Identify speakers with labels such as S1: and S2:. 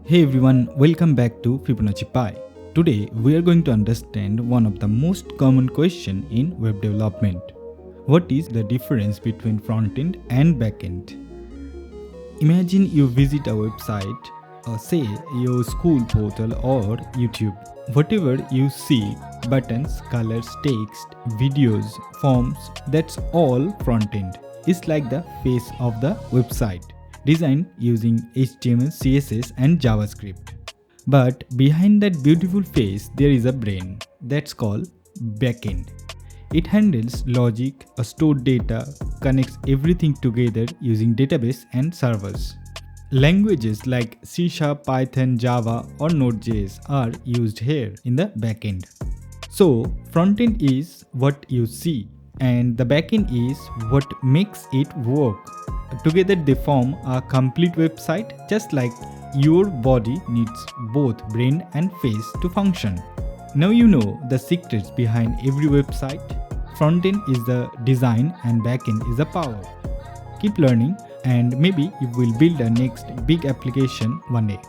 S1: Hey everyone, welcome back to FibonacciPi. Today we are going to understand one of the most common question in web development. What is the difference between frontend and backend? Imagine you visit a website, say your school portal or YouTube. Whatever you see, buttons, colors, text, videos, forms, that's all frontend. It's like the face of the website, designed using HTML, CSS and JavaScript. But behind that beautiful face, there is a brain that's called backend. It handles logic, stored data, connects everything together using database and servers. Languages like C#, Python, Java or Node.js are used here in the backend. So, frontend is what you see and the backend is what makes it work. Together they form a complete website, just like your body needs both brain and face to function. Now you know the secrets behind every website. Frontend is the design and backend is the power. Keep learning and maybe you will build a next big application one day.